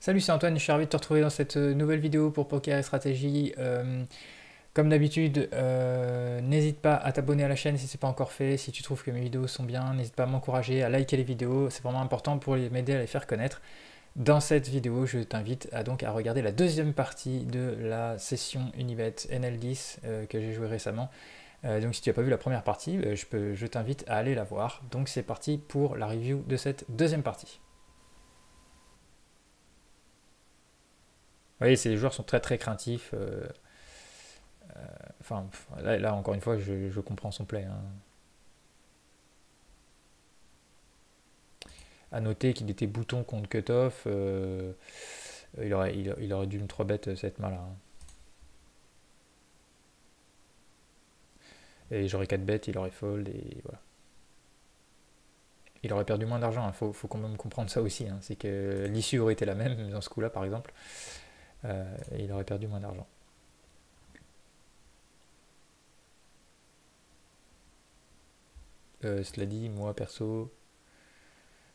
Salut, c'est Antoine, je suis ravi de te retrouver dans cette nouvelle vidéo pour Poker et Stratégie. Comme d'habitude, n'hésite pas à t'abonner à la chaîne si ce n'est pas encore fait. Si tu trouves que mes vidéos sont bien, n'hésite pas à m'encourager, à liker les vidéos. C'est vraiment important pour m'aider à les faire connaître. Dans cette vidéo, je t'invite à regarder la deuxième partie de la session Unibet NL10 que j'ai joué récemment. Donc si tu n'as pas vu la première partie, je t'invite à aller la voir. Donc c'est parti pour la review de cette deuxième partie. Vous voyez, les joueurs sont très très craintifs. Enfin, là, encore une fois, je comprends son play, hein. À noter qu'il était bouton contre cutoff. Il aurait dû me 3-bet cette main-là, hein. Et j'aurais 4 bêtes, il aurait fold et voilà. Il aurait perdu moins d'argent, il faut quand même comprendre ça aussi, hein. C'est que l'issue aurait été la même dans ce coup-là, par exemple. Et il aurait perdu moins d'argent. Cela dit, moi perso,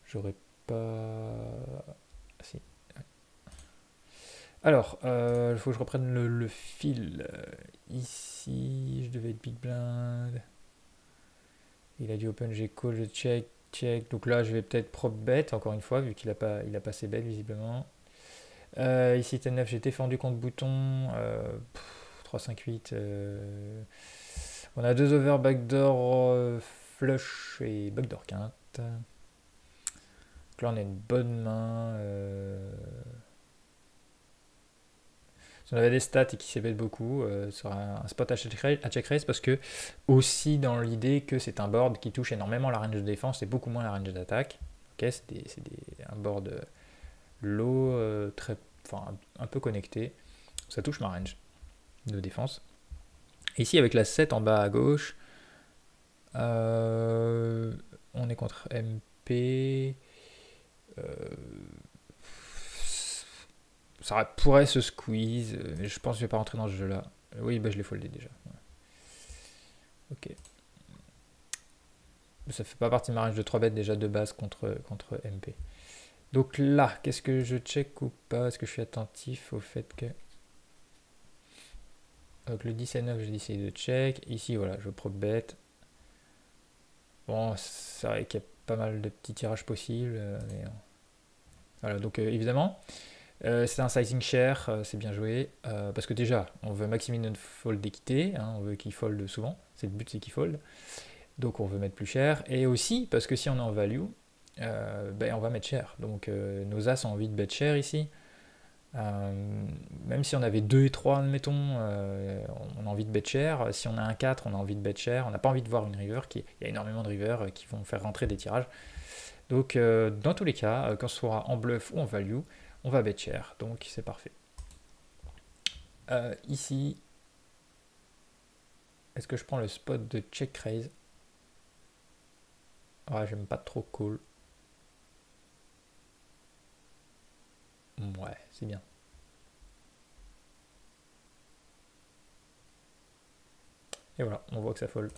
j'aurais pas. Si. Alors, il faut que je reprenne le fil. Ici, je devais être big blind. Il a dit open, j'ai call, je check, check. Donc là, je vais peut-être prop bet, encore une fois, vu qu'il a pas ses bêtes, visiblement. Ici, T9, j'ai défendu contre bouton. 3, 5, 8. On a deux over, backdoor, flush et backdoor quinte. Donc là, on a une bonne main. Si on avait des stats et qui s'ébête beaucoup, sur un spot à check raise parce que aussi dans l'idée que c'est un board qui touche énormément la range de défense et beaucoup moins la range d'attaque. Ok, un board low, enfin, un peu connecté. Ça touche ma range de défense. Et ici avec la 7 en bas à gauche, on est contre MP. Ça pourrait se squeeze, mais je pense que je vais pas rentrer dans ce jeu-là. Oui, bah je l'ai foldé déjà. Ouais. Ok. Ça fait pas partie de ma range de 3 bêtes déjà de base contre MP. Donc là, qu'est-ce que je check ou pas? Est-ce que je suis attentif au fait que... Donc le 10 et 9, j'ai décidé de check. Ici, voilà, je prop bet. Bon, c'est vrai qu'il y a pas mal de petits tirages possibles. Mais, voilà, donc évidemment, c'est un sizing share, c'est bien joué. Parce que déjà, on veut maximiser notre fold d'équité. Hein, on veut qu'il fold souvent. C'est le but, c'est qu'il fold. Donc on veut mettre plus cher. Et aussi, parce que si on est en value, ben, on va mettre cher. Donc nos as ont envie de bet cher ici. Même si on avait 2 et 3, admettons, on a envie de bet cher. Si on a un 4, on a envie de bet cher. On n'a pas envie de voir une river. Il y a énormément de rivers qui vont faire rentrer des tirages. Donc dans tous les cas, quand ce sera en bluff ou en value, on va bet cher. Donc c'est parfait. Ici, est-ce que je prends le spot de check raise? Ouais, j'aime pas trop call. Ouais, c'est bien. Et voilà, on voit que ça fold.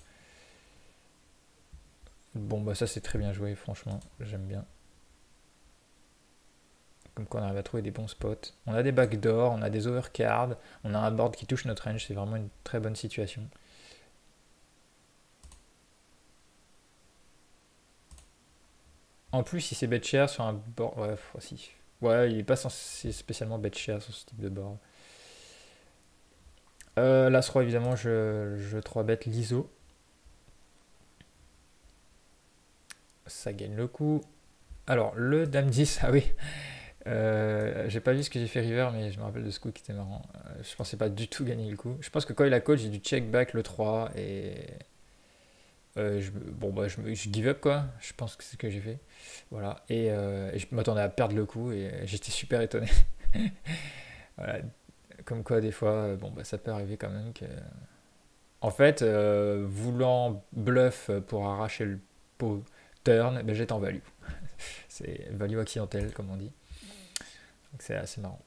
Bon, bah ça c'est très bien joué, franchement, j'aime bien. Comme quoi on arrive à trouver des bons spots. On a des backdoors, on a des overcards, on a un board qui touche notre range, c'est vraiment une très bonne situation. En plus, si c'est bet share sur un board... Ouais, si. Ouais, il est pas censé spécialement bet share sur ce type de board. L'As-Roi, évidemment, je 3-bet l'ISO. Ça gagne le coup. Alors, le Dame 10, ah oui. J'ai pas vu ce que j'ai fait river, mais je me rappelle de ce coup qui était marrant. Je pensais pas du tout gagner le coup. Je pense que quand il a call, j'ai dû check back le 3 et bon bah je give up quoi. Je pense que c'est ce que j'ai fait. Voilà. Et je m'attendais à perdre le coup et j'étais super étonné. Voilà. Comme quoi des fois, bon bah ça peut arriver quand même que. En fait, voulant bluff pour arracher le pot turn, ben j'étais en value. C'est value accidentelle comme on dit. Donc c'est assez marrant.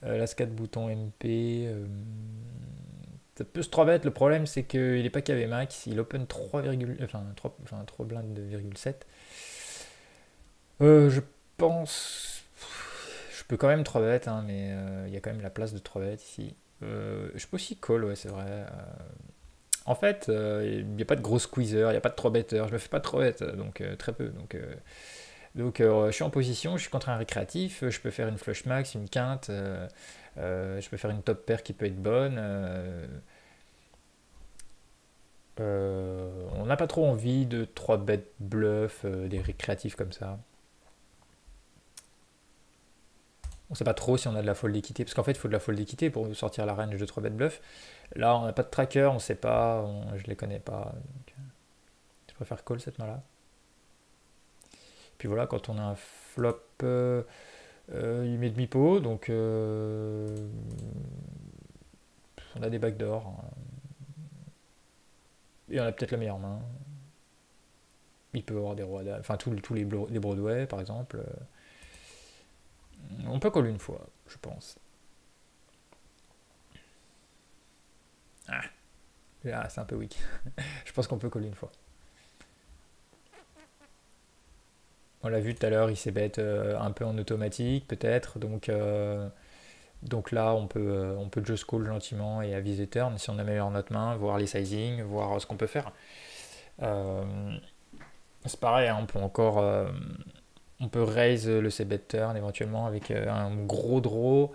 L'As 4 bouton MP. Ça peut se 3 bet, le problème c'est qu'il n'est pas KV max, il open 3, enfin, 3 blindes de 0,7. Je pense. Je peux quand même 3 bet, hein, mais il y a quand même la place de 3 bet ici. Je peux aussi call, ouais, c'est vrai. En fait, il n'y a pas de gros squeezer, il n'y a pas de 3 betters, je me fais pas de 3 bet, donc très peu. Donc je suis en position, je suis contre un récréatif, je peux faire une flush max, une quinte, je peux faire une top pair qui peut être bonne. On n'a pas trop envie de 3 bet bluff, des récréatifs comme ça. On sait pas trop si on a de la fold d'équité, parce qu'en fait il faut de la fold d'équité pour sortir la range de 3 bet bluff. Là on n'a pas de tracker, on sait pas, je les connais pas. Donc, je préfère call cette main là. Puis voilà, quand on a un flop, il met demi-pot, donc on a des backdoors. Hein. Et on a peut-être la meilleure main. Il peut avoir des rois, enfin tous les Broadway par exemple. On peut call une fois, je pense. Ah, c'est un peu weak. Je pense qu'on peut call une fois. On l'a vu tout à l'heure, il s'est bet un peu en automatique peut-être, donc là on peut just call gentiment et aviser turn si on améliore notre main, voir les sizing, voir ce qu'on peut faire. C'est pareil, hein, on peut raise le c-bet turn éventuellement avec un gros draw.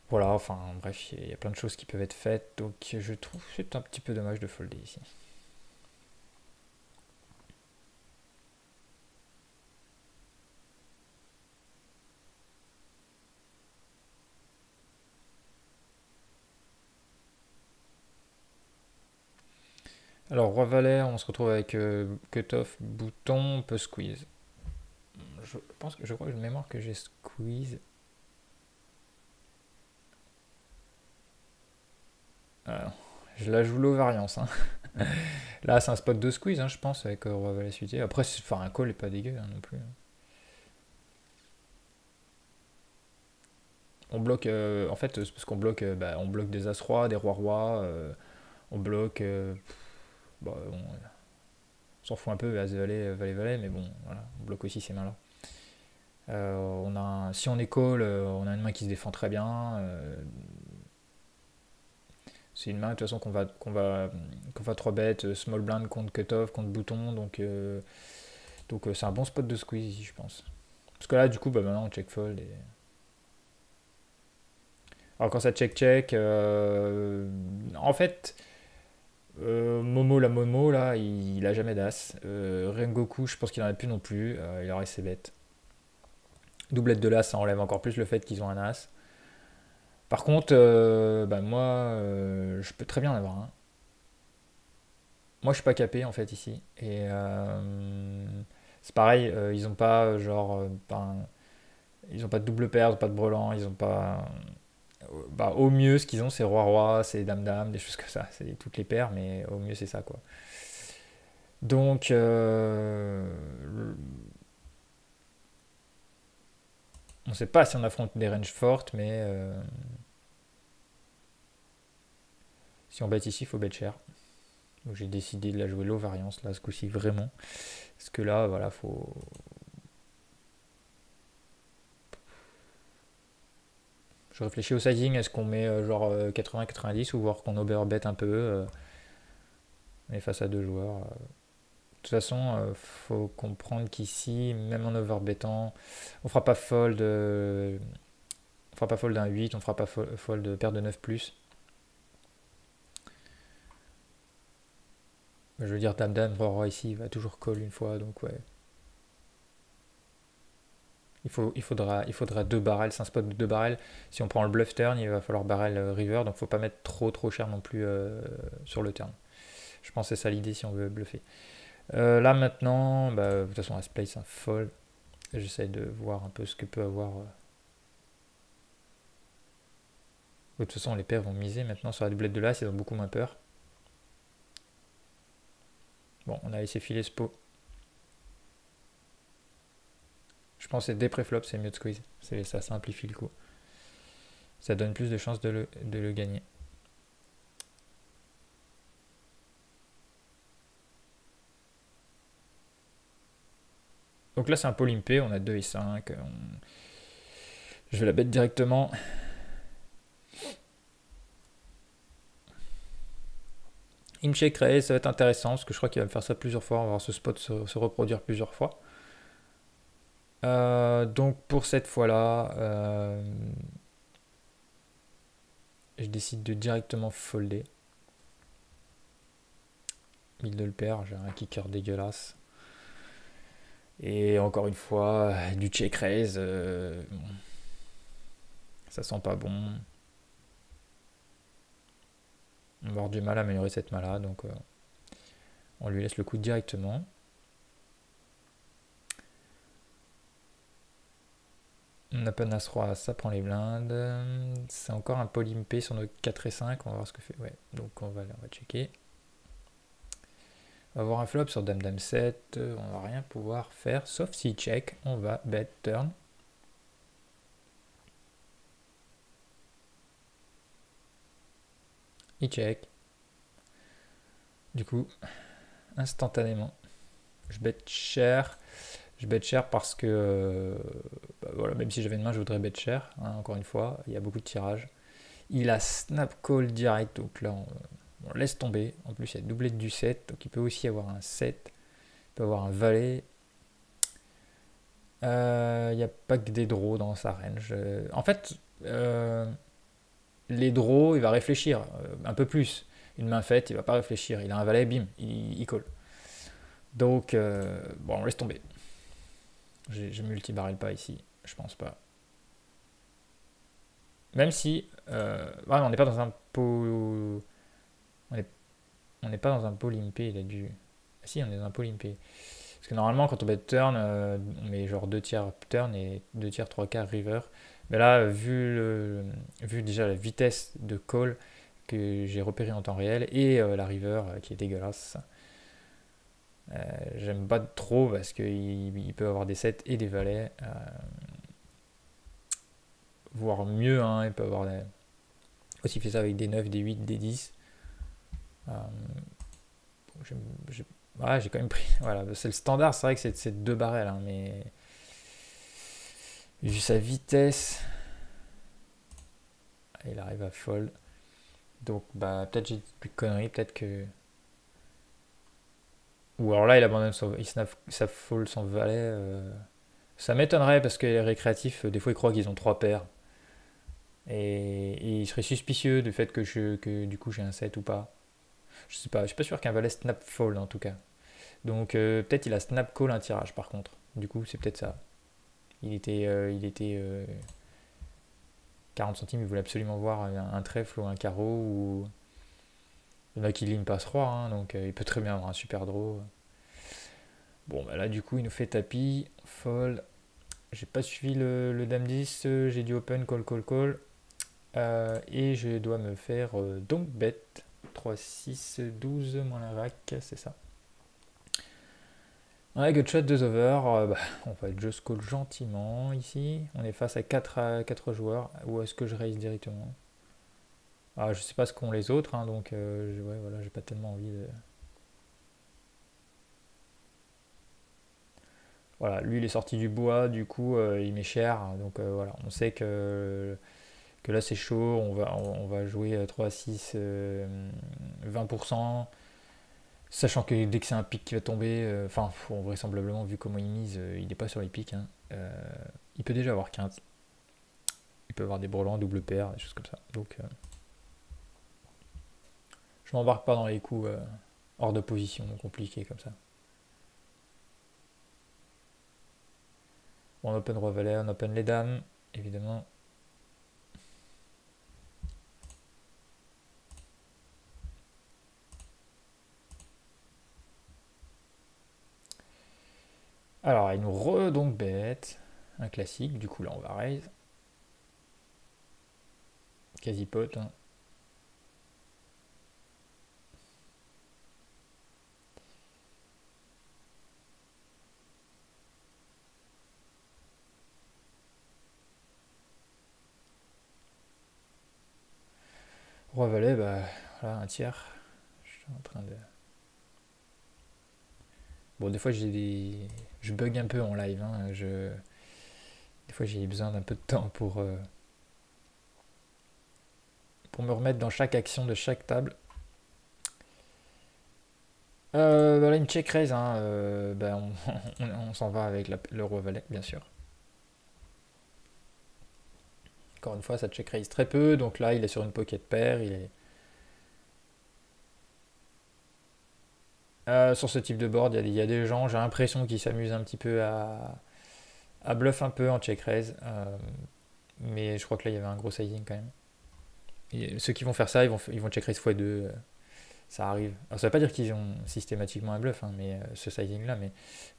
Voilà, enfin bref, il y a plein de choses qui peuvent être faites, donc je trouve que c'est un petit peu dommage de folder ici. Alors roi valet, on se retrouve avec cutoff, bouton, on peut squeeze. Je crois que j'ai une mémoire que j'ai squeeze. Je la joue low variance. Hein. Là, c'est un spot de squeeze, hein, je pense, avec roi valet suité. Après, un call est pas dégueu hein, non plus. On bloque, en fait, c'est parce qu'on bloque, on bloque des as-rois, des rois-rois, on bloque. Bah, on s'en fout un peu, as-valet, valet-valet, mais bon, voilà, on bloque aussi ces mains-là. Si on est call, on a une main qui se défend très bien. C'est une main de toute façon qu'on va 3 bet, small blind contre cutoff, contre bouton, donc c'est un bon spot de squeeze ici, je pense. Parce que là, du coup, maintenant on check fold. Alors quand ça check, en fait, Momo la Momo là, il a jamais d'as. Rengoku, je pense qu'il en a plus non plus. Il aurait ses bêtes. Doublette de l'as, ça enlève encore plus le fait qu'ils ont un as. Par contre, moi, je peux très bien en avoir un. Moi, je suis pas capé en fait ici. Et c'est pareil, ils ont pas ils ont pas de double paire, ils ont pas de brelan, ils ont pas. Au mieux, ce qu'ils ont, c'est roi-roi, c'est dame-dame, des choses comme ça. C'est toutes les paires, mais au mieux, c'est ça quoi. Donc, on sait pas si on affronte des ranges fortes, mais si on bet ici, il faut bet cher. Donc j'ai décidé de la jouer low variance là ce coup-ci vraiment. Parce que là, voilà, faut. Je réfléchis au sizing, est-ce qu'on met genre 80-90 ou voir qu'on overbet un peu on est face à deux joueurs. De toute façon, faut comprendre qu'ici, même en overbettant, on fera pas fold. On fera pas fold d'un 8, on fera pas fold de paire de 9 plus. Je veux dire, dame-dame, roi-roi ici, il va toujours call une fois, donc ouais. Il faudra deux barrels, c'est un spot de deux barrels. Si on prend le bluff turn, il va falloir barrel river, donc faut pas mettre trop cher non plus sur le turn. Je pense que c'est ça l'idée si on veut bluffer. Là maintenant, de toute façon, As place un fold. J'essaie de voir un peu ce que peut avoir. De toute façon, les paires vont miser maintenant sur la doublette de l'As, ils ont beaucoup moins peur. Bon, on a laissé filer ce pot. Je pense que dès pré-flop, c'est mieux de squeeze. Ça simplifie le coup. Ça donne plus de chances de le gagner. Donc là c'est un pot limpé, on a 2 et 5. Je vais la bet directement. In check raise, ça va être intéressant parce que je crois qu'il va me faire ça plusieurs fois. On va voir ce spot se reproduire plusieurs fois. Donc pour cette fois-là, je décide de directement folder. Il le perd, j'ai un kicker dégueulasse. Et encore une fois, du check raise, bon, ça sent pas bon. On va avoir du mal à améliorer cette mala, donc on lui laisse le coup directement. On open As-Roi, ça prend les blindes. C'est encore un pot limpé sur nos 4 et 5, on va voir ce que fait. Ouais, donc on va checker. On va avoir un flop sur Dame-Dame 7, on va rien pouvoir faire, sauf si check, on va bet turn. Il check. Du coup, instantanément, je bet cher. Je bet cher parce que, bah voilà, même si j'avais une main, je voudrais bet cher. Hein, encore une fois, il y a beaucoup de tirages. Il a snap call direct, donc là, on laisse tomber. En plus, il y a doublette du 7, donc il peut aussi avoir un 7. Il peut avoir un valet. Il n'y a pas que des draws dans sa range. En fait, les draws, il va réfléchir un peu plus. Une main faite, il va pas réfléchir. Il a un valet, bim, il call. Donc, bon, on laisse tomber. Je multi-barrel pas ici, je pense pas. Même si, on n'est pas dans un pot, on n'est pas dans un pot limpé, il a dû. Ah si, on est dans un pot limpé. Parce que normalement, quand on bet turn, on met genre 2 tiers turn et 2 tiers 3 quarts river. Mais là, vu déjà la vitesse de call que j'ai repéré en temps réel et la river qui est dégueulasse, j'aime pas trop parce qu'il peut avoir des 7 et des valets. Voire mieux, hein, il peut avoir aussi fait ça avec des 9, des 8, des 10. J'ai quand même pris. Voilà, c'est le standard, c'est vrai que c'est 2 barrels, hein, mais vu sa vitesse, il arrive à fold. Donc, bah, peut-être j'ai plus de conneries, peut-être que. Ou alors là, il abandonne ça fold son valet. Ça m'étonnerait parce que les récréatifs, des fois, ils croient qu'ils ont 3 paires. Et il serait suspicieux du fait que du coup j'ai un 7 ou pas. Je suis pas sûr qu'un valet snap fold en tout cas. Donc peut-être il a snap call un tirage par contre. Du coup c'est peut-être ça. Il était 40 centimes, il voulait absolument voir un trèfle ou un carreau ou il y en a qui ligne passe roi, hein, donc il peut très bien avoir un super draw. Bon bah là du coup il nous fait tapis, fold. J'ai pas suivi le dame 10, j'ai du open call call call. Et je dois me faire donc bet 3, 6, 12 moins la rack, c'est ça. Ouais, gut shot 2 over, on va just call gentiment ici. On est face à 4 joueurs. Ou est-ce que je raise directement? Je sais pas ce qu'ont les autres, hein, donc ouais, voilà, j'ai pas tellement envie de. Voilà, lui il est sorti du bois, du coup il met cher, donc voilà, on sait que là c'est chaud, on va jouer 3, 6, 20%. Sachant que dès que c'est un pic qui va tomber, vraisemblablement, vu comment il mise, il n'est pas sur les pics. Hein. Il peut déjà avoir 15. Il peut avoir des brelans, double paire, des choses comme ça. Donc, je m'embarque pas dans les coups hors de position compliqués comme ça. Bon, on open roi valet, on open les dames, évidemment. Alors, il nous donc bête. Un classique, du coup là on va raise. Quasi pot. Hein. Roi valet, bah voilà, un tiers. Je suis en train de. Bon, des fois je bug un peu en live. Hein. Des fois j'ai besoin d'un peu de temps pour me remettre dans chaque action de chaque table. Voilà une check raise. Hein. Bah, on s'en va avec le roi valet, bien sûr. Encore une fois, ça check raise très peu. Donc là, il est sur une pocket pair. Il est. Sur ce type de board, il y a des gens, j'ai l'impression qu'ils s'amusent un petit peu à bluff un peu en check raise. Mais je crois que là, il y avait un gros sizing quand même. Et ceux qui vont faire ça, ils vont check raise x2. Ça arrive. Alors, ça veut pas dire qu'ils ont systématiquement un bluff, hein, mais ce sizing là. Mais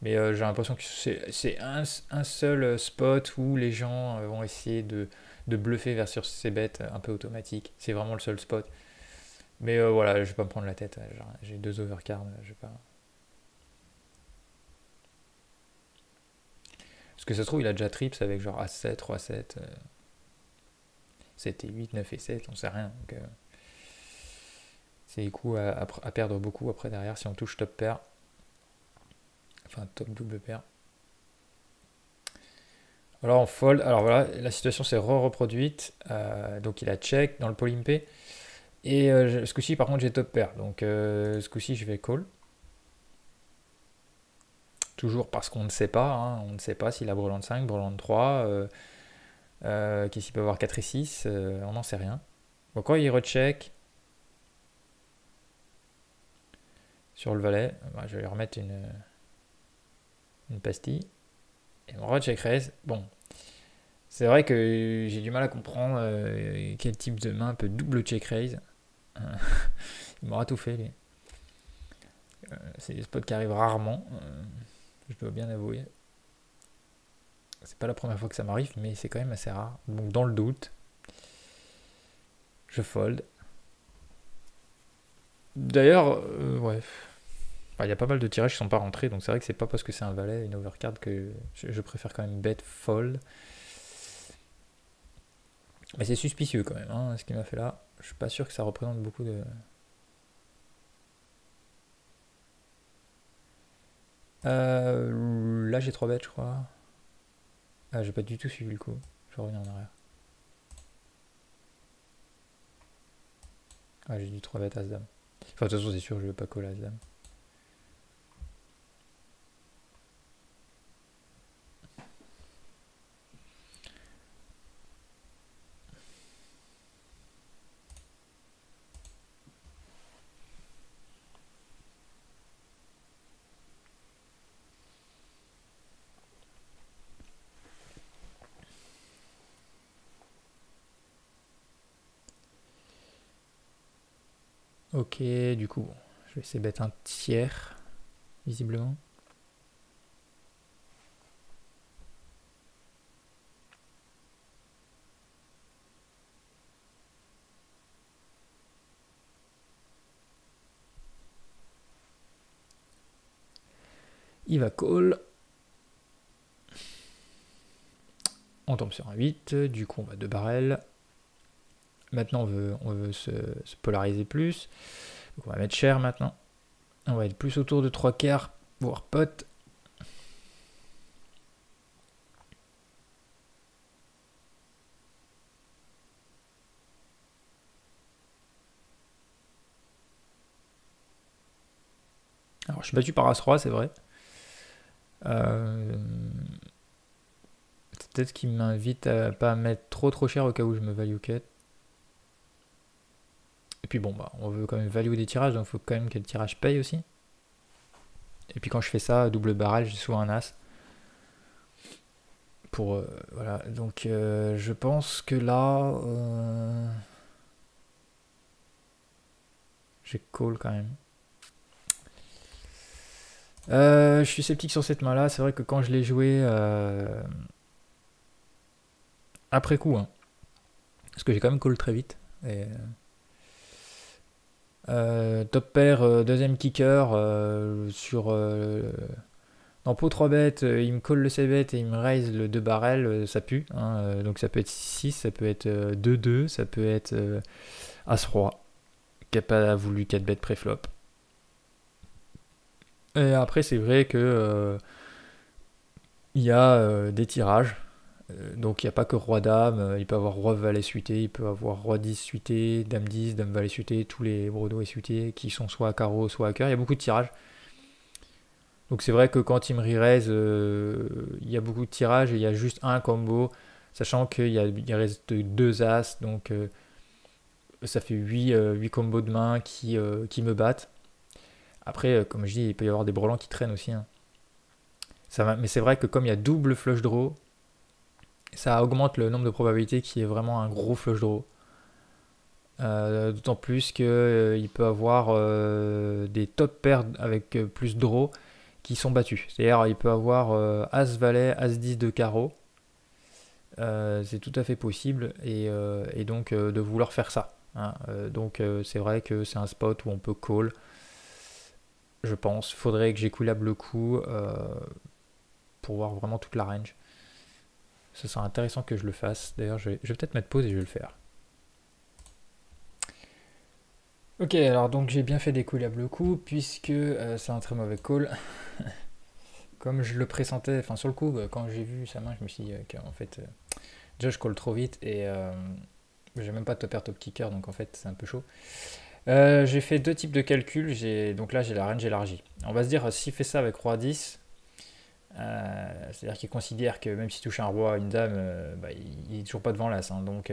j'ai l'impression que c'est un seul spot où les gens vont essayer de bluffer versus ces bêtes un peu automatiques. C'est vraiment le seul spot. Mais voilà, je vais pas me prendre la tête. J'ai 2 overcards. Je vais pas. Parce que ça se trouve, il a déjà trips avec genre As7, Roi7, 7 et 8, 9 et 7, on sait rien. Donc, c'est des coups à perdre beaucoup après derrière si on touche top pair. Enfin, top double pair. Alors on fold. Alors voilà, la situation s'est reproduite. Donc il a check dans le polympé. Et ce coup-ci, par contre, j'ai top pair. Donc ce coup-ci, je vais call. Toujours parce qu'on ne sait pas. Hein, on ne sait pas s'il a brûlante 5, brûlante 3. Qu'est-ce qu'il peut avoir 4 et 6. On n'en sait rien. Donc quand il recheck sur le valet, bah, je vais lui remettre une pastille. Et on recheck raise. Bon. C'est vrai que j'ai du mal à comprendre quel type de main peut double check raise. Il m'aura tout fait, lui. C'est des spots qui arrivent rarement, je dois bien avouer. C'est pas la première fois que ça m'arrive, mais c'est quand même assez rare. Donc dans le doute, je fold. D'ailleurs, ouais. Il y a pas mal de tirages qui sont pas rentrés, donc c'est vrai que c'est pas parce que c'est un valet, une overcard, que je préfère quand même bet fold. Mais c'est suspicieux quand même, hein, ce qu'il m'a fait là. Je suis pas sûr que ça représente beaucoup de. Là j'ai 3 bêtes je crois. Ah, j'ai pas du tout suivi le coup. Je reviens en arrière. Ah, j'ai dû 3 bêtes As-Dame. Enfin, de toute façon, c'est sûr, je vais pas call As-Dame. Ok, du coup, je vais essayer de bet un tiers, visiblement. Il va call. On tombe sur un 8, du coup on va 2 barrels. Maintenant on veut se polariser plus. Donc on va mettre cher maintenant. On va être plus autour de 3 quarts, voire pot. Alors je suis battu par As-Roi, c'est vrai. C'est peut-être qu'il m'invite à pas mettre trop cher au cas où je me value cut. Et puis bon, bah, on veut quand même value des tirages, donc il faut quand même que le tirage paye aussi. Et puis quand je fais ça, double barrel, j'ai souvent un As. Pour, voilà, donc je pense que là, j'ai call quand même. Je suis sceptique sur cette main là, c'est vrai que quand je l'ai joué après coup, hein, parce que j'ai quand même call très vite. Et, top pair, deuxième kicker sur dans pot 3 bêtes, il me colle le c-bet et il me raise le 2 barrel, ça pue. Hein, donc ça peut être 6, ça peut être 2-2, ça peut être As-Roi, qui n'a pas voulu 4 bêtes pré-flop. Et après, c'est vrai que il y a des tirages. Donc il n'y a pas que Roi-Dame, il peut avoir Roi-Valet suité, il peut avoir Roi-10 suité, Dame-10, Dame-Valet suité, tous les brodeaux suités qui sont soit à carreau, soit à cœur. Il y a beaucoup de tirages. Donc c'est vrai que quand il me re-raise, il y a beaucoup de tirages et il y a juste un combo, sachant il reste 2 As, donc ça fait 8 combos de main qui me battent. Après, comme je dis, il peut y avoir des brelans qui traînent aussi, hein. Mais c'est vrai que comme il y a double flush draw, ça augmente le nombre de probabilités qu'il y ait vraiment un gros flush draw. D'autant plus qu'il peut avoir des top pairs avec plus draw qui sont battus. C'est-à-dire il peut avoir As-Valet, As-10 de carreau. C'est tout à fait possible et donc de vouloir faire ça, hein. Donc c'est vrai que c'est un spot où on peut call, je pense. Faudrait que j'équilibre le coup pour voir vraiment toute la range. Ce sera intéressant que je le fasse. D'ailleurs, je vais peut-être mettre pause et je vais le faire. Ok, alors donc j'ai bien fait d'équilibre le coup puisque c'est un très mauvais call. Comme je le pressentais, enfin sur le coup, quand j'ai vu sa main, je me suis dit qu'en fait, déjà je call trop vite et j'ai même pas top pair top kicker, donc en fait c'est un peu chaud. J'ai fait deux types de calculs, donc là j'ai la range élargie. On va se dire, s'il fait ça avec roi 10, c'est-à-dire qu'il considère que même s'il touche un roi, une dame, bah, il est toujours pas devant l'as, hein. Donc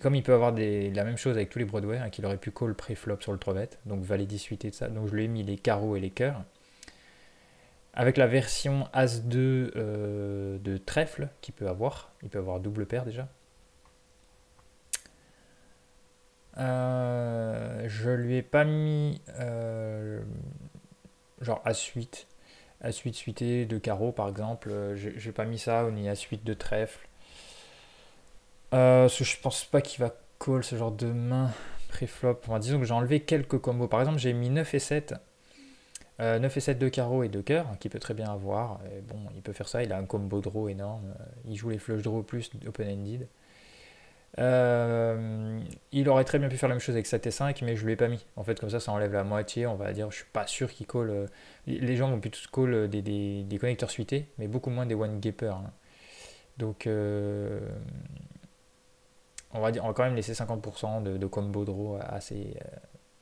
comme il peut avoir la même chose avec tous les Broadway, hein, qu'il aurait pu call pré-flop sur le 3-bet, donc valet 18 et de ça, donc je lui ai mis les carreaux et les cœurs. Avec la version As-2 de trèfle qu'il peut avoir, il peut avoir double paire déjà. Je lui ai pas mis genre As-8, As-8 suité de carreau par exemple. J'ai pas mis ça, ni As-8 de trèfle. Je pense pas qu'il va call ce genre de main pré-flop. Enfin, disons que j'ai enlevé quelques combos. Par exemple, j'ai mis 9 et 7. 9 et 7 de carreau et de cœur, qu'il peut très bien avoir. Et bon, il peut faire ça, il a un combo draw énorme. Il joue les flush draw plus open-ended. Il aurait très bien pu faire la même chose avec 7 et 5, mais je lui ai pas mis. En fait, comme ça enlève la moitié. On va dire, je suis pas sûr qu'il call. Les gens vont plutôt call des connecteurs suités, mais beaucoup moins des one-gapper, hein. Donc, on va dire, on va quand même laisser 50% de combo draw assez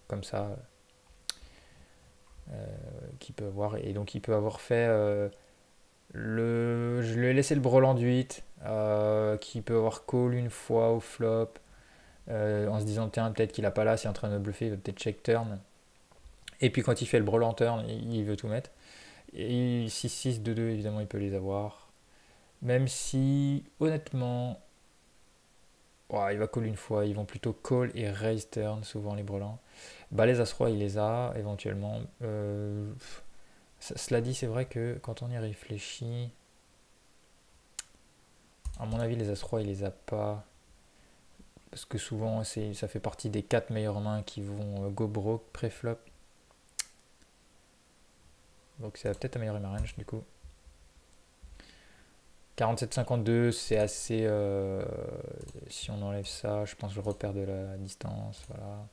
comme ça qu'il peut avoir. Et donc, il peut avoir fait je lui ai laissé le brelan de 8 qui peut avoir call une fois au flop en se disant tiens peut-être qu'il a pas là, s'il est en train de bluffer, il va peut-être check turn. Et puis quand il fait le brelan turn, il veut tout mettre. Et 6-6, 2-2 évidemment il peut les avoir. Même si honnêtement ouais, il va call une fois, ils vont plutôt call et raise turn souvent les brelans. Bah les as-roi il les a éventuellement. Cela dit c'est vrai que quand on y réfléchit, à mon avis les as-roi il les a pas. Parce que souvent, ça fait partie des 4 meilleures mains qui vont go broke pré-flop. Donc ça va peut-être améliorer ma range du coup. 47-52, c'est assez... si on enlève ça, je pense que je repère de la distance. Voilà.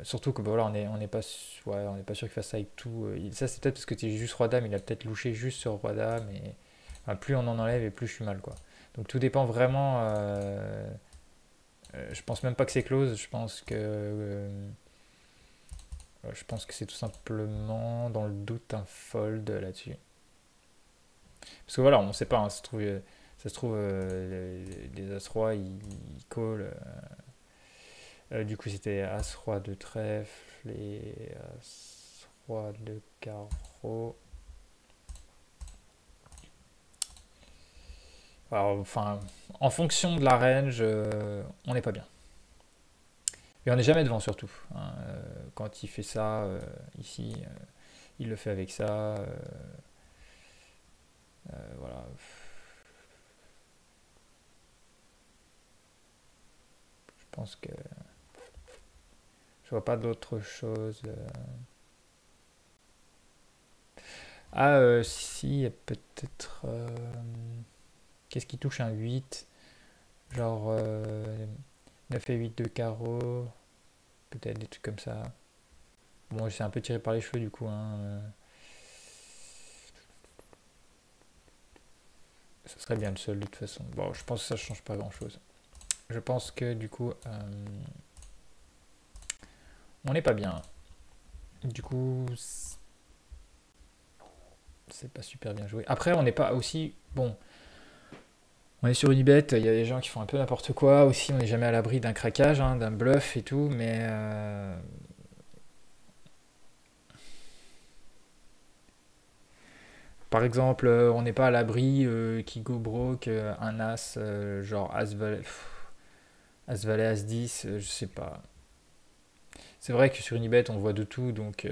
Surtout que bah, voilà, on n'est pas, on n'est pas sûr qu'il fasse ça avec tout. Ça c'est peut-être parce que tu es juste roi-dame, il a peut-être louché juste sur roi-dame. Et enfin, plus on en enlève et plus je suis mal, quoi. Donc tout dépend vraiment... je pense même pas que c'est close, je pense que c'est tout simplement dans le doute un fold là-dessus. Parce que voilà, on sait pas, hein, ça se trouve les As-Roi ils call. Du coup c'était As-Roi de trèfle et As-Roi de carreau. Alors, enfin, en fonction de la range, on n'est pas bien. Et on n'est jamais devant surtout, hein. Quand il fait ça ici, il le fait avec ça. Voilà. Je pense que je vois pas d'autre chose. Ah, si, peut-être. Qu'est-ce qui touche un 8? Genre. 9 et 8 de carreau, peut-être des trucs comme ça. Bon, c'est un peu tiré par les cheveux du coup, hein. Ça serait bien le seul de toute façon. Bon, je pense que ça change pas grand chose. Je pense que du coup, on n'est pas bien. Du coup, c'est pas super bien joué. Après, on n'est pas aussi. Bon, on est sur Unibet, il y a des gens qui font un peu n'importe quoi aussi. On n'est jamais à l'abri d'un craquage, hein, d'un bluff et tout, mais. Par exemple, on n'est pas à l'abri qui go broke un as, genre As-Valet, As-Valet, As-10, je sais pas. C'est vrai que sur Unibet, on voit de tout, donc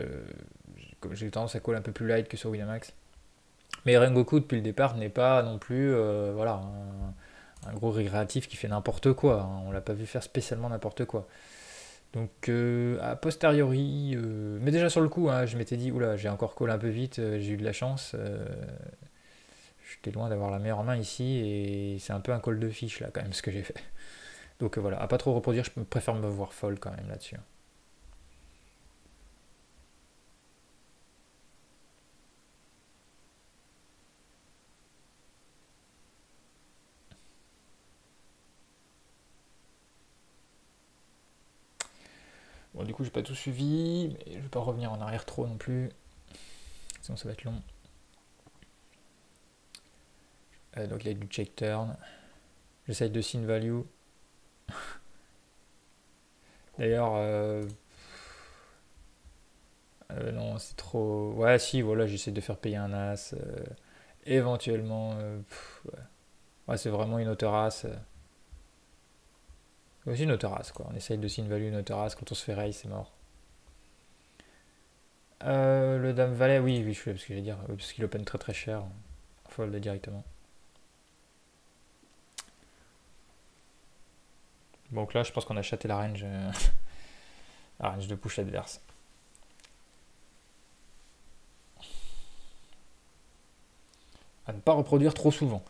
j'ai tendance à call un peu plus light que sur Winamax. Mais Rengoku, depuis le départ, n'est pas non plus voilà, un gros récréatif qui fait n'importe quoi, hein. On l'a pas vu faire spécialement n'importe quoi. Donc a posteriori, mais déjà sur le coup, hein, je m'étais dit, oula, j'ai encore call un peu vite, j'ai eu de la chance. J'étais loin d'avoir la meilleure main ici et c'est un peu un call de fiche là quand même ce que j'ai fait. Donc voilà, à pas trop reproduire, je préfère me voir folle quand même là-dessus. Bon, du coup, j'ai pas tout suivi, mais je vais pas revenir en arrière trop non plus, sinon ça va être long. Donc il y a du check turn. J'essaye de sin value. D'ailleurs, non, c'est trop. Ouais, si, voilà, j'essaie de faire payer un as. Éventuellement, ouais. Ouais, c'est vraiment une auto-race. C'est aussi une auto-race, quoi. On essaye de sin value une auto-race. Quand on se fait raise, c'est mort. Le dame valet, oui, oui, je sais parce que j'allais dire, oui, parce qu'il open très très cher. Fold directement. Donc là, je pense qu'on a chaté la range, la range de push adverse. À ne pas reproduire trop souvent.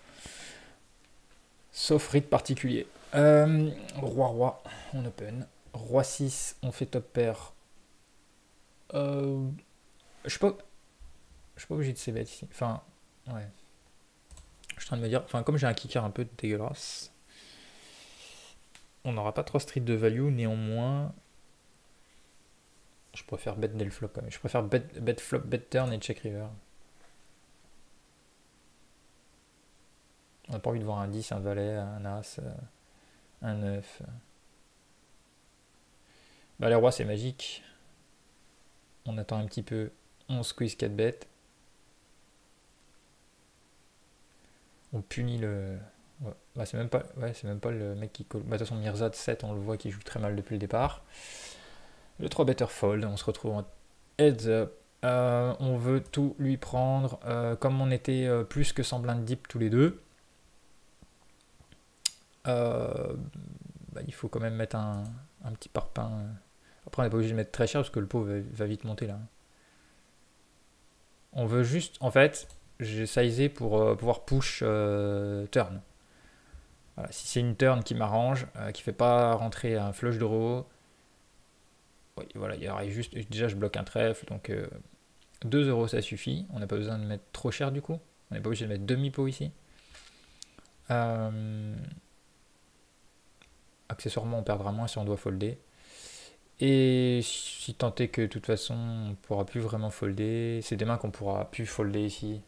Sauf rite particulier. Roi, on open. Roi 6, on fait top pair. Je suis pas, je suis pas obligé de c-bet ici. Enfin, ouais. Je suis en train de me dire, enfin, comme j'ai un kicker un peu dégueulasse, on n'aura pas trop street de value, néanmoins. Je préfère bet dès le flop quand même. Je préfère bet flop, bet turn et check river. On n'a pas envie de voir un 10, un valet, un as, un 9. Bah, les rois, c'est magique. On attend un petit peu. On squeeze 4 bêtes. On punit le. Ouais. Bah, c'est même pas le mec qui colle. Bah, de toute façon, Mirzad 7, on le voit qui joue très mal depuis le départ. Le 3 better fold. On se retrouve en heads up. On veut tout lui prendre. Comme on était plus que semblant de deep tous les deux, bah, il faut quand même mettre un petit parpaing. Après, on n'est pas obligé de mettre très cher parce que le pot va vite monter là. On veut juste, en fait, j'ai sizé pour pouvoir push turn. Voilà, si c'est une turn qui m'arrange, qui fait pas rentrer un flush draw, oui, voilà, il y aurait juste, déjà je bloque un trèfle, donc 2 euros ça suffit. On n'a pas besoin de mettre trop cher du coup. On n'est pas obligé de mettre demi-pot ici. Accessoirement, on perdra moins si on doit folder. Et si tant est que de toute façon on pourra plus vraiment folder, c'est des mains qu'on pourra plus folder ici.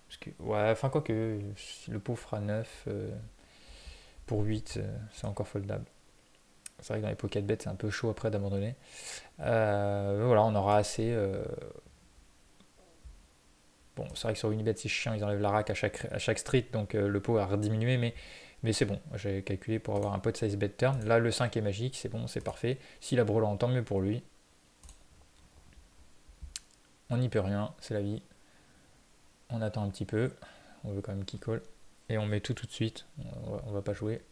Parce que, ouais, enfin quoi que, si le pot fera 9 pour 8, c'est encore foldable. C'est vrai que dans les pocket bets c'est un peu chaud après d'abandonner. Voilà, on aura assez. Bon, c'est vrai que sur Unibet c'est chiant, ils enlèvent la rack à chaque street, donc le pot a rediminué, mais c'est bon. J'ai calculé pour avoir un pot de size bet turn. Là, le 5 est magique, c'est bon, c'est parfait. S'il a brelan, tant mieux pour lui. On n'y peut rien, c'est la vie. On attend un petit peu. On veut quand même qu'il call. Et on met tout de suite. On va pas jouer.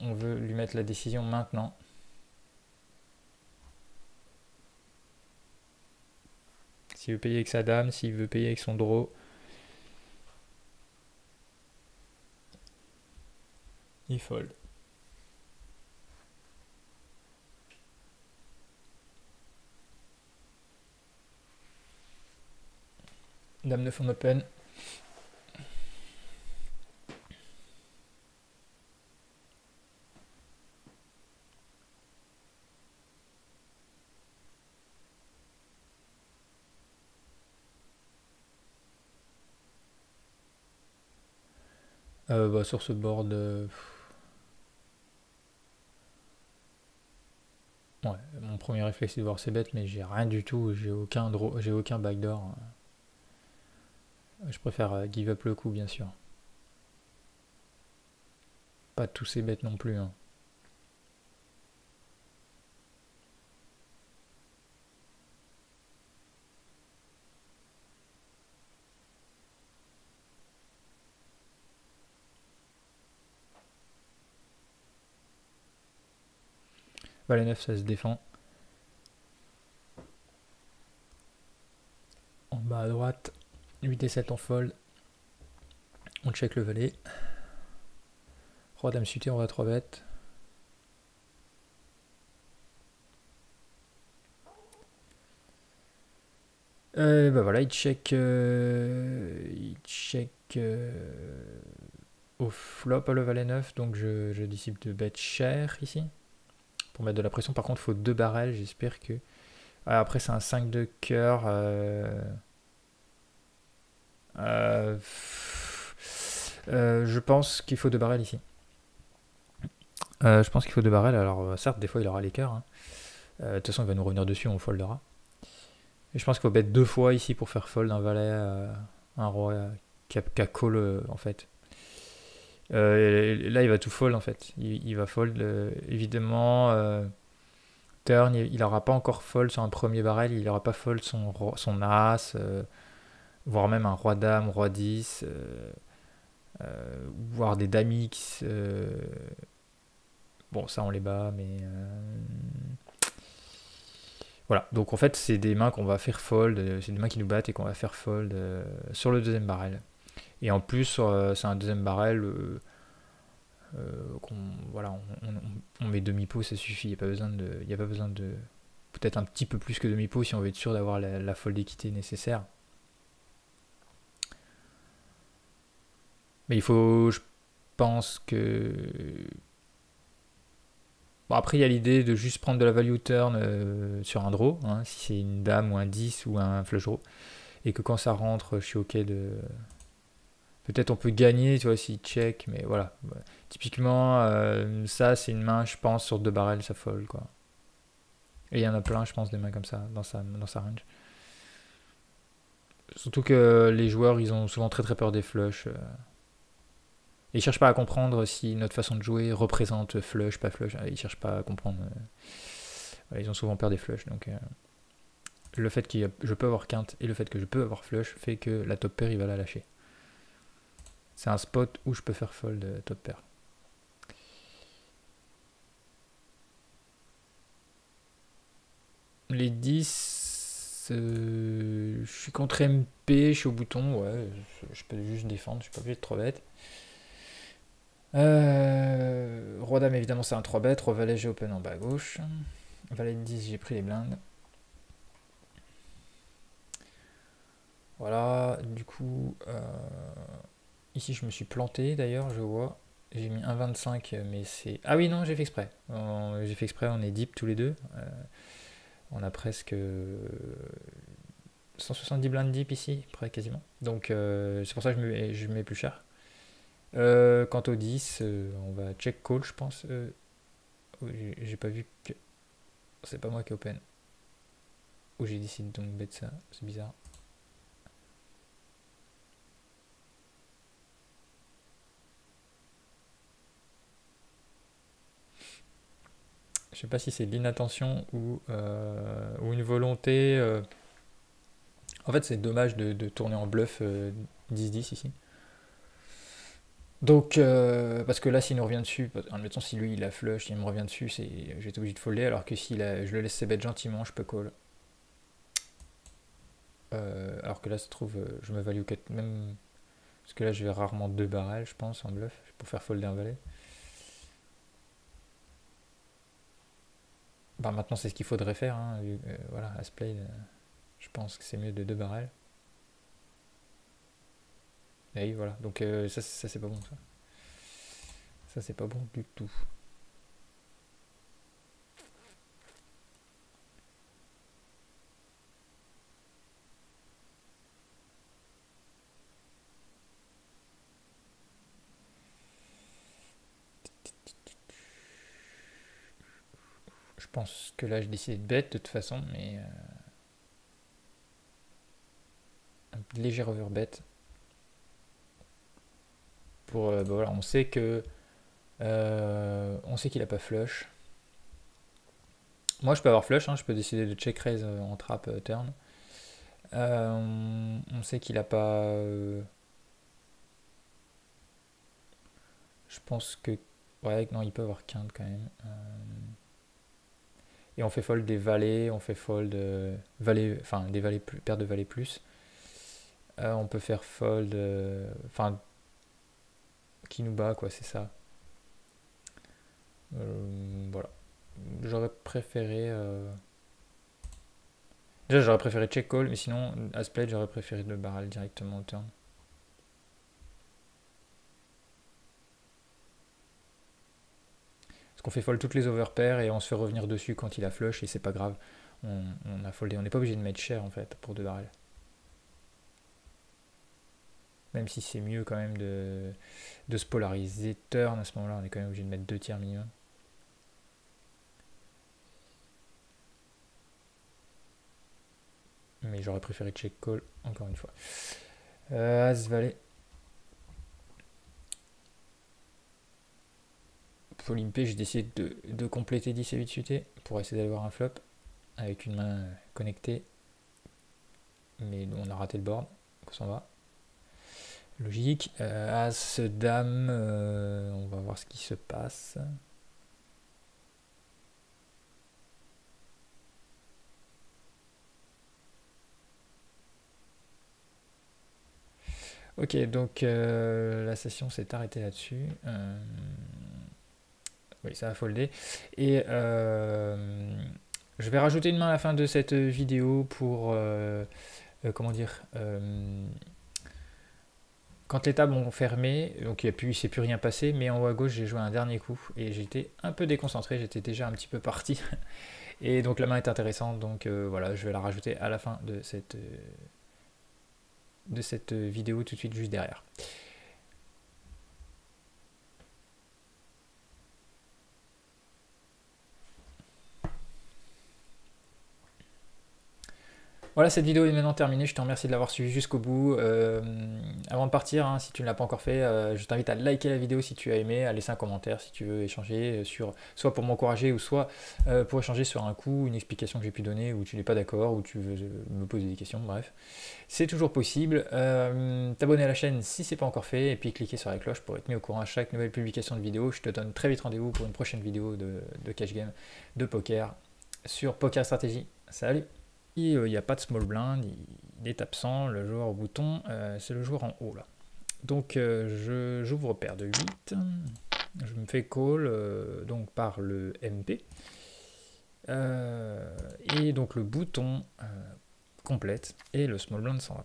On veut lui mettre la décision maintenant. S'il veut payer avec sa dame, s'il veut payer avec son draw. Il fold. Dame 9 en open. Bah, sur ce board, ouais, mon premier réflexe c'est de voir ses bêtes, mais j'ai rien du tout, j'ai aucun backdoor. Je préfère give up le coup, bien sûr. Pas tous ces bêtes non plus, hein. Valet 9, ça se défend. En bas à droite, 8 et 7 en fold. On check le valet. Roi dame suité, on va 3 bêtes. Bah voilà, il check au flop le valet 9, donc je décide de bet cher ici. Pour mettre de la pression, par contre, il faut 2 barrels, j'espère que... Ah, après, c'est un 5 de cœur. Je pense qu'il faut 2 barrels ici. Je pense qu'il faut 2 barrels, alors certes, des fois, il aura les cœurs, hein. De toute façon, il va nous revenir dessus, on foldera. Et je pense qu'il faut bet 2 fois ici pour faire fold un valet, un roi qui a call en fait. Là, il va tout fold en fait. Il va fold évidemment. Turn, il n'aura pas encore fold sur un premier barrel, il n'aura pas fold son as, voire même un roi dame, roi 10, voire des dames X. Bon, ça on les bat, mais voilà. Donc en fait, c'est des mains qu'on va faire fold, c'est des mains qui nous battent et qu'on va faire fold sur le deuxième barrel. Et en plus, c'est un deuxième barrel voilà, on met demi-pot, ça suffit. Il n'y a pas besoin de peut-être un petit peu plus que demi-pot si on veut être sûr d'avoir la fold d'équité nécessaire. Mais il faut, je pense que... Bon, après, il y a l'idée de juste prendre de la value turn sur un draw, hein, si c'est une dame ou un 10 ou un flush draw. Et que quand ça rentre, je suis ok de... Peut-être on peut gagner, tu vois, s'il check, mais voilà. Typiquement, ça, c'est une main, je pense, sur 2 barrels, ça fold, quoi. Et il y en a plein, je pense, des mains comme ça, dans sa range. Surtout que les joueurs, ils ont souvent très très peur des flushs. Ils cherchent pas à comprendre si notre façon de jouer représente flush, pas flush. Ils cherchent pas à comprendre. Ils ont souvent peur des flushs. Donc le fait que je peux avoir quinte et le fait que je peux avoir flush fait que la top pair, il va la lâcher. C'est un spot où je peux faire fold top pair. Les 10, je suis contre MP, je suis au bouton, ouais, je peux juste défendre, je suis pas obligé de 3 bêtes. Roi dame évidemment c'est un 3 bêtes, roi valet j'ai open en bas à gauche. Valet de 10 j'ai pris les blindes. Voilà, du coup, ici je me suis planté d'ailleurs, je vois. J'ai mis 1,25 mais c'est... Ah oui non, j'ai fait exprès. J'ai fait exprès, on est deep tous les deux. On a presque 170 blindes deep ici, près quasiment. Donc c'est pour ça que je mets plus cher. Quant au 10, on va check call, je pense. J'ai pas vu que... C'est pas moi qui open. Ou j'ai décidé donc bet ça, c'est bizarre. Je sais pas si c'est de l'inattention ou une volonté. En fait, c'est dommage de tourner en bluff 10-10 ici. Donc, parce que là, s'il nous revient dessus, admettons si lui il a flush, il me revient dessus, j'ai été obligé de folder, alors que si je le laisse bet gentiment, je peux call. Alors que là, ça se trouve, je me value même. Parce que là, je vais rarement 2 barrels, je pense, en bluff, pour faire folder un valet. Bah, maintenant c'est ce qu'il faudrait faire, hein, voilà, As-Played, je pense que c'est mieux de 2 barrels. Et oui, voilà, donc ça c'est pas bon ça. Ça c'est pas bon du tout. Je pense que là j'ai décidé de bet de toute façon, mais un léger overbet. Pour, bah voilà, on sait qu'il a pas flush. Moi je peux avoir flush, hein, je peux décider de check raise en trap turn. On sait qu'il a pas. Je pense que. Ouais, non, il peut avoir quinte quand même. Et on fait fold des valets, on fait fold valets, enfin des valets plus, paire de valets plus. On peut faire fold. Enfin. Qui nous bat, quoi, c'est ça. Voilà. J'aurais préféré. Déjà, j'aurais préféré check call, mais sinon, As-Played, j'aurais préféré le barrel directement au turn. Parce qu'on fait fold toutes les overpairs et on se fait revenir dessus quand il a flush et c'est pas grave. On a foldé. On n'est pas obligé de mettre cher en fait pour 2 barrels. Même si c'est mieux quand même de se polariser turn à ce moment-là, on est quand même obligé de mettre 2 tiers minimum. Mais j'aurais préféré check call encore une fois. As valet. Pour limper, j'ai décidé de compléter 10 et 8 suités pour essayer d'avoir un flop avec une main connectée. Mais on a raté le board, on s'en va. Logique. As, dame, on va voir ce qui se passe. Ok, donc la session s'est arrêtée là-dessus. Oui, ça a foldé. Et je vais rajouter une main à la fin de cette vidéo pour, comment dire, quand les tables ont fermé, donc il ne s'est plus rien passé, mais en haut à gauche j'ai joué un dernier coup et j'étais un peu déconcentré, j'étais déjà un petit peu parti. Et donc la main est intéressante, donc voilà, je vais la rajouter à la fin de cette vidéo tout de suite juste derrière. Voilà, cette vidéo est maintenant terminée. Je te remercie de l'avoir suivi jusqu'au bout. Avant de partir, hein, si tu ne l'as pas encore fait, je t'invite à liker la vidéo si tu as aimé, à laisser un commentaire si tu veux échanger, soit pour m'encourager ou soit pour échanger sur un coup, une explication que j'ai pu donner, ou tu n'es pas d'accord, ou tu veux me poser des questions, bref. C'est toujours possible. T'abonner à la chaîne si ce n'est pas encore fait, et puis cliquer sur la cloche pour être mis au courant à chaque nouvelle publication de vidéo. Je te donne très vite rendez-vous pour une prochaine vidéo de cash game, de poker, sur Poker Stratégie. Salut! Il n'y a pas de small blind, il est absent, le joueur au bouton, c'est le joueur en haut là. Donc j'ouvre paire de 8, je me fais call donc par le MP, et donc le bouton complète, et le small blind s'en va.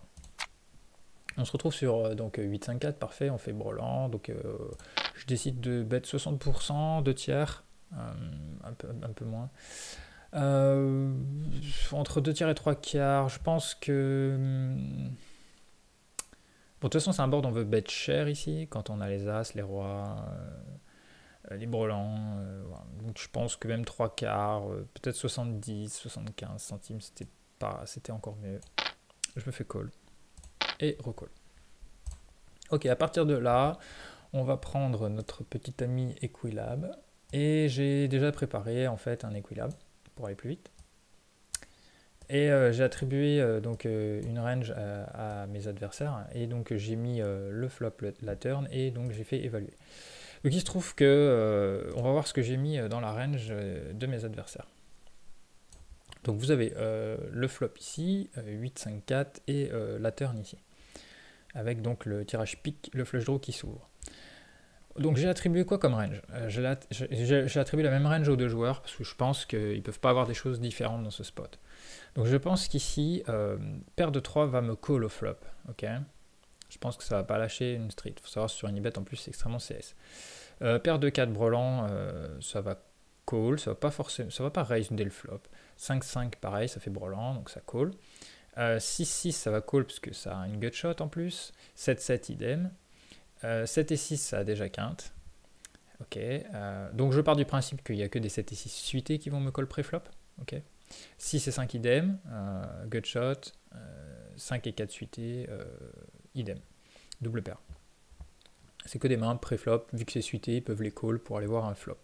On se retrouve sur donc 8-5-4, parfait, on fait brelan, donc je décide de bet 60%, 2 tiers, un peu moins. Entre 2 tiers et 3 quarts, je pense que... Bon, de toute façon, c'est un board, on veut bet cher ici, quand on a les As, les Rois, les Brelans. Voilà. Donc je pense que même 3 quarts, peut-être 70, 75 centimes, c'était encore mieux. Je me fais call. Et recall. Ok, à partir de là, on va prendre notre petit ami Equilab. Et j'ai déjà préparé en fait un Equilab pour aller plus vite. Et j'ai attribué donc une range à mes adversaires et donc j'ai mis le flop, la turn et donc j'ai fait évaluer. Donc il se trouve que on va voir ce que j'ai mis dans la range de mes adversaires. Donc vous avez le flop ici, 8, 5, 4 et la turn ici. Avec donc le tirage pique, le flush draw qui s'ouvre. Donc j'ai attribué quoi comme range? J'ai attribué la même range aux deux joueurs parce que je pense qu'ils ne peuvent pas avoir des choses différentes dans ce spot. Donc je pense qu'ici, paire de 3 va me call au flop. Ok, je pense que ça va pas lâcher une street. Il faut savoir sur une ibet en plus c'est extrêmement CS. Paire de 4 brelan, ça va call, ça va pas forcément, ça va pas raise dès le flop. 5-5 pareil, ça fait brelan, donc ça call. 6-6 ça va call parce que ça a une gut shot en plus. 7-7 idem. 7 et 6 ça a déjà quinte. Ok, donc je pars du principe qu'il n'y a que des 7 et 6 suités qui vont me call pré-flop. Ok, 6 et 5 idem, gut shot, 5 et 4 suités, idem, double paire. C'est que des mains pré-flop, vu que c'est suité, ils peuvent les call pour aller voir un flop.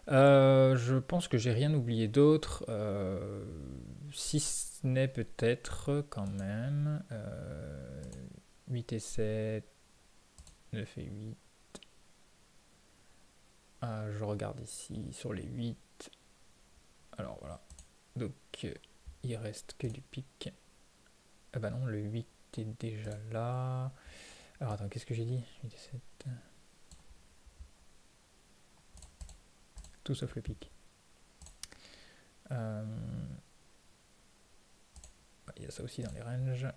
Je pense que j'ai rien oublié d'autre, si ce n'est peut-être quand même 8 et 7, 9 et 8. Je regarde ici sur les 8. Alors voilà. Donc il reste que du pic. Ah bah non, le 8 est déjà là. Alors attends, qu'est-ce que j'ai dit? 8 et 7. Tout sauf le pic. Il y a ça aussi dans les ranges.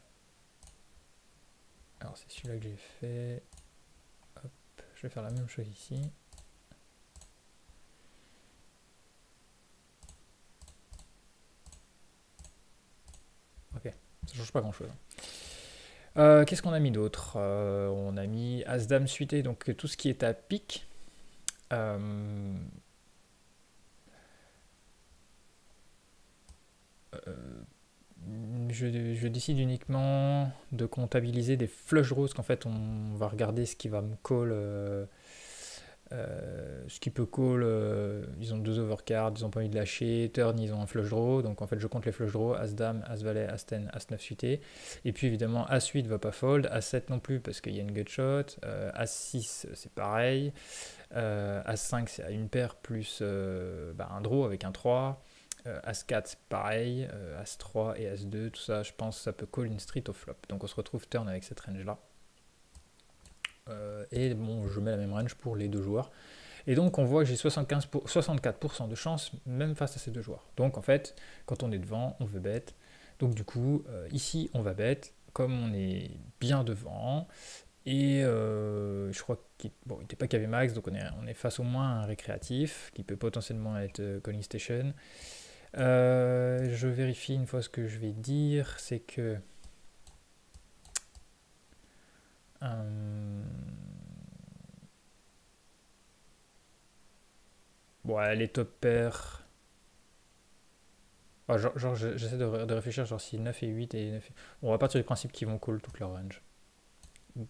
Alors c'est celui-là que j'ai fait. Hop, je vais faire la même chose ici. Ok, ça change pas grand-chose. Qu'est-ce qu'on a mis d'autre? On a mis As-Dame suité, donc tout ce qui est à pic. Je décide uniquement de comptabiliser des flush draws, qu'en fait on va regarder ce qui va me call, ce qui peut call, ils ont 2 overcards, ils ont pas envie de lâcher, turn ils ont un flush draw, donc en fait je compte les flush draws, As-Dame, As-Valet, As-10, As-9 suité, et puis évidemment As-8 va pas fold, As-7 non plus parce qu'il y a une gut shot, As-6 c'est pareil, As-5 c'est à une paire plus un draw avec un 3, As-4 c'est pareil, As-3 et As-2, tout ça je pense ça peut call une street au flop, donc on se retrouve turn avec cette range là. Et bon, je mets la même range pour les deux joueurs. Et donc on voit que j'ai 64% de chance même face à ces deux joueurs. Donc en fait, quand on est devant, on veut bet. Donc du coup, ici on va bet, comme on est bien devant. Et je crois qu'il n'était pas KV Max, donc on est face au moins à un récréatif qui peut potentiellement être Calling Station. Je vérifie une fois ce que je vais dire, c'est que bon, les top pairs. Genre j'essaie de réfléchir, genre si 9 et 8 et 9 et... Bon, on va partir du principe qu'ils vont call toute leur range,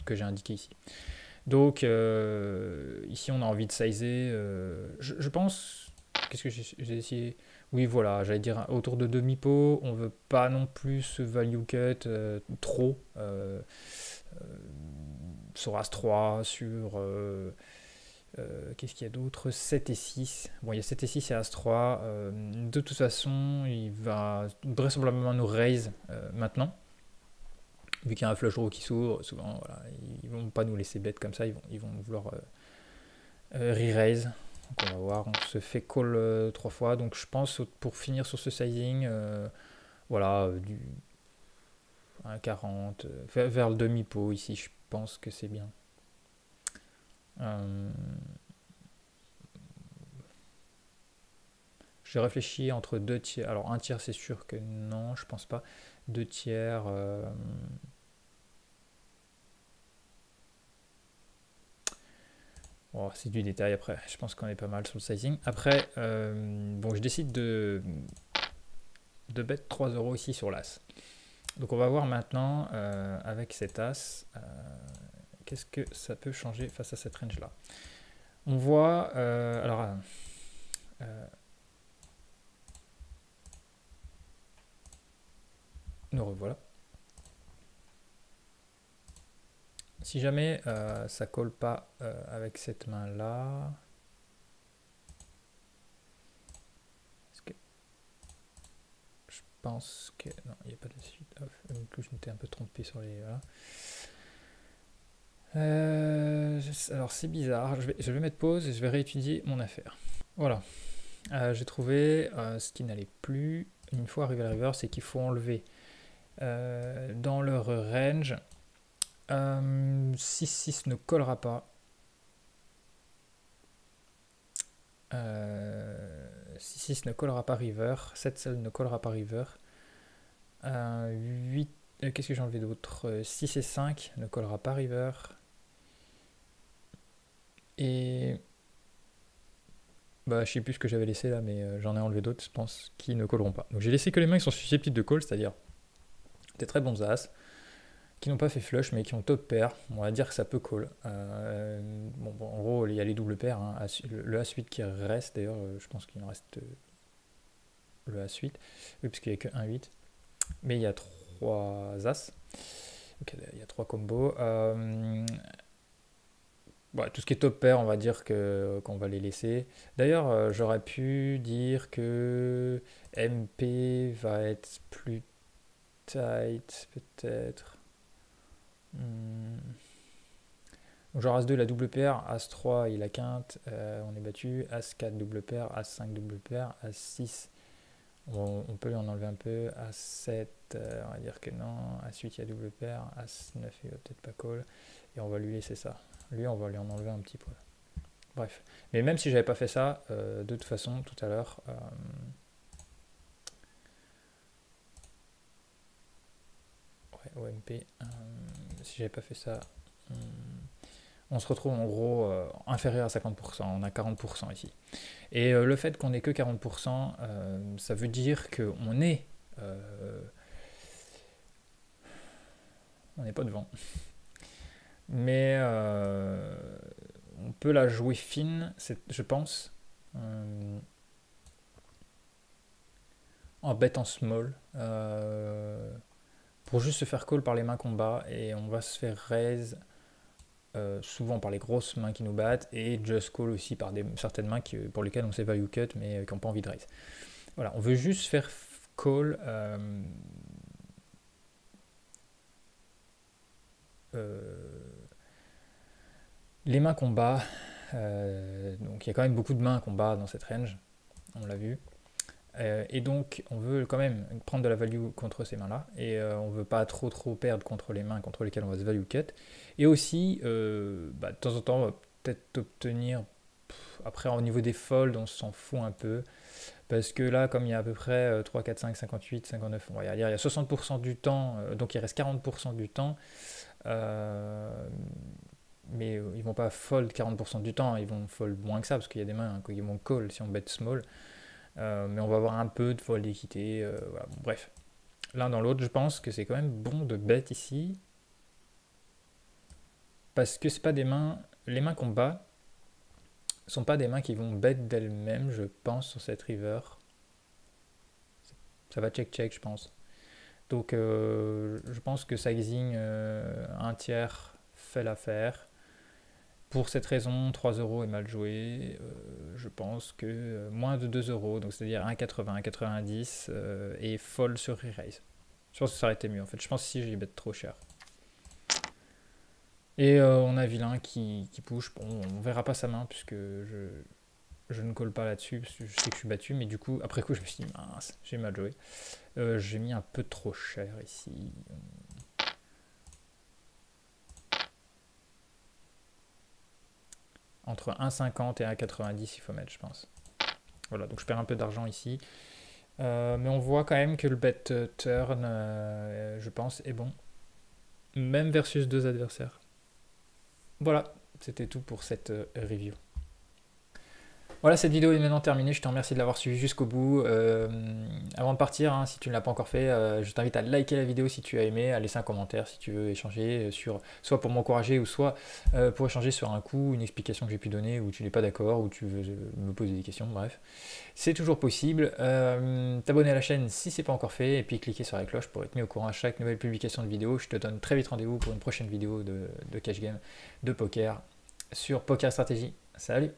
que j'ai indiqué ici. Donc, ici on a envie de sizer. Je pense... Qu'est-ce que j'ai essayé? Oui, voilà, j'allais dire autour de demi-pot. On veut pas non plus ce value cut trop. Sur As-3, sur... qu'est-ce qu'il y a d'autre? 7 et 6. Bon, il y a 7 et 6 et As-3. De toute façon, il va vraisemblablement nous raise maintenant. Vu qu'il y a un flush draw qui s'ouvre, souvent, voilà, ils vont pas nous laisser bête comme ça, ils vont vouloir re-raise. Donc on va voir, on se fait call 3 fois. Donc je pense, pour finir sur ce sizing, voilà, du 1,40, vers le demi-pot ici, je pense que c'est bien. J'ai réfléchi entre 2 tiers. Alors un tiers c'est sûr que non, je pense pas. 2 tiers... Oh, c'est du détail après, je pense qu'on est pas mal sur le sizing. Après, bon, je décide de bet 3 euros ici sur l'As. Donc on va voir maintenant avec cet As, qu'est-ce que ça peut changer face à cette range là. On voit, alors nous revoilà. Si jamais ça colle pas avec cette main là, je pense que non, il n'y a pas de suite. Je m'étais un peu trompé sur les. Voilà. Alors c'est bizarre, je vais mettre pause et je vais réétudier mon affaire. Voilà, j'ai trouvé ce qui n'allait plus une fois arrivé à la river, c'est qu'il faut enlever dans leur range 6-6 ne collera pas. 6-6 ne collera pas river, 7-7 ne collera pas river. 8, qu'est-ce que j'ai enlevé d'autre? 6 et 5 ne collera pas river. Et bah, je sais plus ce que j'avais laissé là, mais j'en ai enlevé d'autres, je pense, qui ne colleront pas. Donc j'ai laissé que les mains qui sont susceptibles de call, c'est-à-dire des très bons as, qui n'ont pas fait flush, mais qui ont top pair. On va dire que ça peut call. Bon, en gros, il y a les doubles paires. Hein. Le As8 qui reste, d'ailleurs, je pense qu'il en reste le As8. Oui, parce qu'il n'y a que 1-8. Mais il y a 3 As. Donc il y a 3 combos. Bah, tout ce qui est top pair, on va dire qu'on va les laisser. D'ailleurs, j'aurais pu dire que MP va être plus tight, peut-être. Donc genre As2 la double paire, As3 il a quinte, on est battu, As4 double paire, As5 double paire, As6 on peut lui en enlever un peu, As7 on va dire que non, As8 il y a double paire, As9 il va peut-être pas call, et on va lui laisser ça. Lui on va lui en enlever un petit peu. Bref, mais même si j'avais pas fait ça, de toute façon tout à l'heure, ouais, OMP, si j'avais pas fait ça, on se retrouve en gros inférieur à 50%, on a 40% ici. Et le fait qu'on n'ait que 40%, ça veut dire qu'on est... on n'est pas devant. Mais on peut la jouer fine, je pense, en bet en small, pour juste se faire call par les mains qu'on bat, et on va se faire raise souvent par les grosses mains qui nous battent, et just call aussi par certaines mains pour lesquelles on sait value cut, mais qui n'ont pas envie de raise. Voilà, on veut juste faire call les mains qu'on bat. Donc il y a quand même beaucoup de mains qu'on bat dans cette range, on l'a vu. Et donc on veut quand même prendre de la value contre ces mains là, et on veut pas trop perdre contre les mains contre lesquelles on va se value cut, et aussi de temps en temps on va peut-être obtenir, après au niveau des folds on s'en fout un peu, parce que là comme il y a à peu près 3, 4, 5, 58, 59, on va dire il y a 60% du temps, donc il reste 40% du temps, mais ils vont pas fold 40% du temps, ils vont fold moins que ça, parce qu'il y a des mains qui vont call si on bet small. Mais on va avoir un peu de fold d'équité. Voilà. Bon, bref, l'un dans l'autre, je pense que c'est quand même bon de bet ici. Parce que c'est pas des mains. Les mains qu'on bat sont pas des mains qui vont bet d'elles-mêmes, je pense, sur cette river. Ça va check, je pense. Donc, je pense que sizing un tiers fait l'affaire. Pour cette raison, 3 € est mal joué. Je pense que moins de 2 €, donc c'est-à-dire 1,80, 1,90 et fold sur re-raise. Je pense que ça aurait été mieux en fait. Je pense que si j'y bête trop cher. Et on a vilain qui push. Bon, on verra pas sa main puisque je ne colle pas là-dessus parce que je sais que je suis battu. Mais du coup, après coup, je me suis dit mince, j'ai mal joué. J'ai mis un peu trop cher ici. Entre 1,50 et 1,90 il faut mettre, je pense. Voilà, donc je perds un peu d'argent ici. Mais on voit quand même que le bet turn, je pense, est bon. Même versus deux adversaires. Voilà, c'était tout pour cette review. Voilà, cette vidéo est maintenant terminée, je te remercie de l'avoir suivi jusqu'au bout. Avant de partir, hein, si tu ne l'as pas encore fait, je t'invite à liker la vidéo si tu as aimé, à laisser un commentaire si tu veux échanger, soit pour m'encourager ou soit pour échanger sur un coup, une explication que j'ai pu donner, ou tu n'es pas d'accord, ou tu veux me poser des questions, bref. C'est toujours possible. T'abonner à la chaîne si ce n'est pas encore fait, et puis cliquer sur la cloche pour être mis au courant à chaque nouvelle publication de vidéo. Je te donne très vite rendez-vous pour une prochaine vidéo de cash game, de poker, sur Poker Stratégie. Salut!